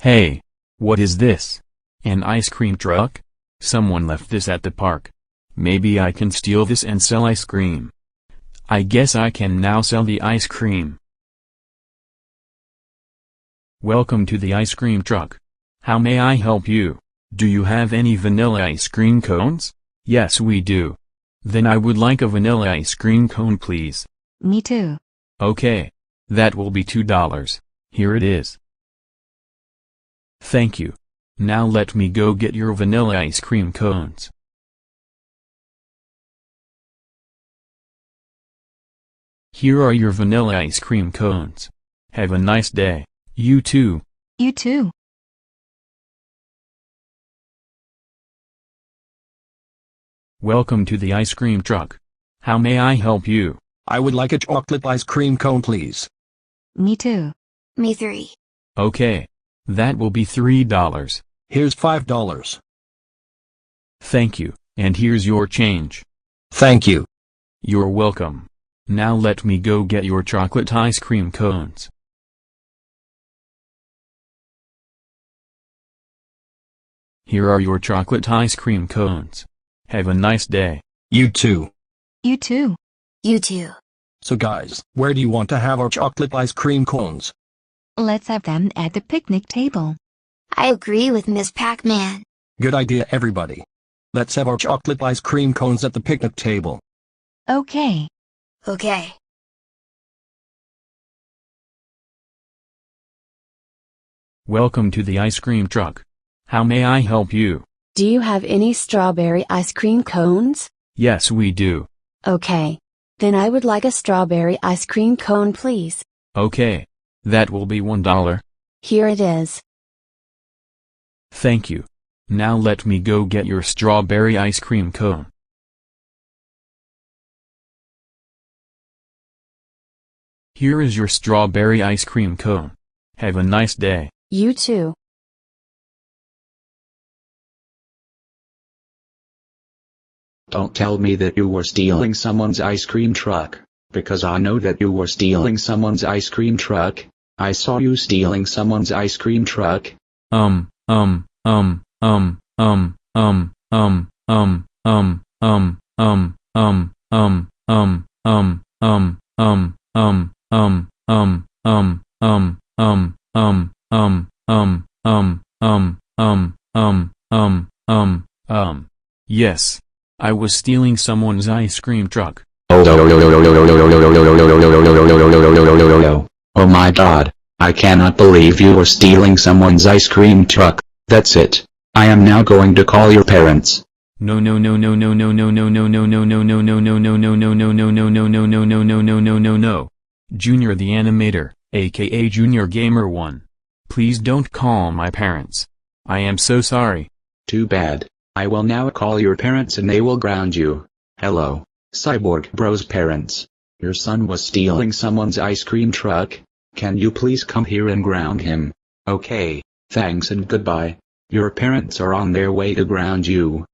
Hey, what is this? An ice cream truck? Someone left this at the park. Maybe I can steal this and sell ice cream. I guess I can now sell the ice cream. Welcome to the ice cream truck. How may I help you? Do you have any vanilla ice cream cones? Yes, we do. Then I would like a vanilla ice cream cone, please. Me too. Okay. That will be $2. Here it is. Thank you. Now let me go get your vanilla ice cream cones. Here are your vanilla ice cream cones. Have a nice day. You too. You too. Welcome to the ice cream truck. How may I help you? I would like a chocolate ice cream cone, please. Me too. Me 3. Okay. That will be $3. Here's $5. Thank you, and here's your change. Thank you. You're welcome. Now let me go get your chocolate ice cream cones. Here are your chocolate ice cream cones. Have a nice day. You too. You too. You too. So guys, where do you want to have our chocolate ice cream cones? Let's have them at the picnic table. I agree with Miss Pac-Man. Good idea, everybody. Let's have our chocolate ice cream cones at the picnic table. Okay. Okay. Welcome to the ice cream truck. How may I help you? Do you have any strawberry ice cream cones? Yes, we do. Okay. Then I would like a strawberry ice cream cone, please. Okay. That will be $1. Here it is. Thank you. Now let me go get your strawberry ice cream cone. Here is your strawberry ice cream cone. Have a nice day. You too. Don't tell me that you were stealing someone's ice cream truck, because I know that you were stealing someone's ice cream truck. I saw you stealing someone's ice cream truck. Yes. I was stealing someone's ice cream truck. Oh my God. I cannot believe you were stealing someone's ice cream truck. That's it. I am now going to call your parents. No. Junior the Animator, aka Junior Gamer 1. Please don't call my parents. I am so sorry. Too bad. I will now call your parents and they will ground you. Hello, Cyborg Bro's parents. Your son was stealing someone's ice cream truck. Can you please come here and ground him? Okay, thanks and goodbye. Your parents are on their way to ground you.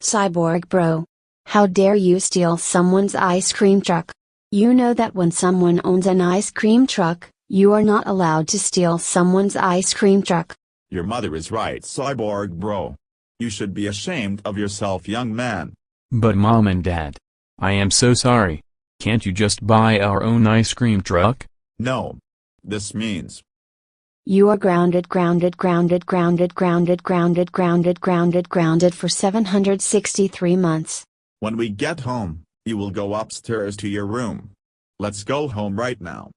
Cyborg Bro. How dare you steal someone's ice cream truck? You know that when someone owns an ice cream truck, you are not allowed to steal someone's ice cream truck. Your mother is right, Cyborg Bro. You should be ashamed of yourself, young man. But Mom and Dad, I am so sorry. Can't you just buy our own ice cream truck? No. This means You are grounded for 763 months. when we get home, you will go upstairs to your room. Let's go home right now.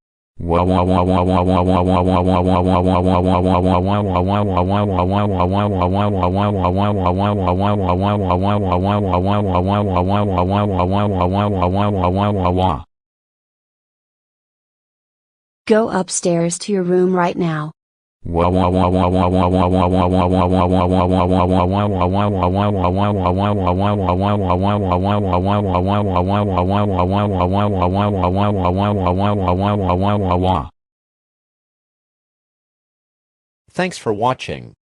Go upstairs to your room right now. Thanks for watching.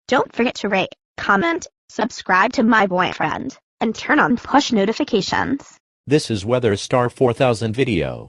Don't forget to rate, comment, subscribe to my boyfriend, and turn on push notifications. This is Weather Star 4000 video.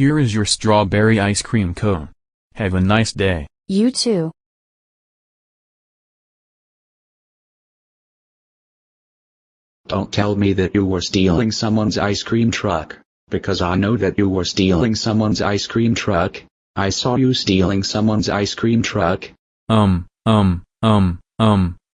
Here is your strawberry ice cream cone. Have a nice day. You too. Don't tell me that you were stealing someone's ice cream truck, because I know that you were stealing someone's ice cream truck. I saw you stealing someone's ice cream truck.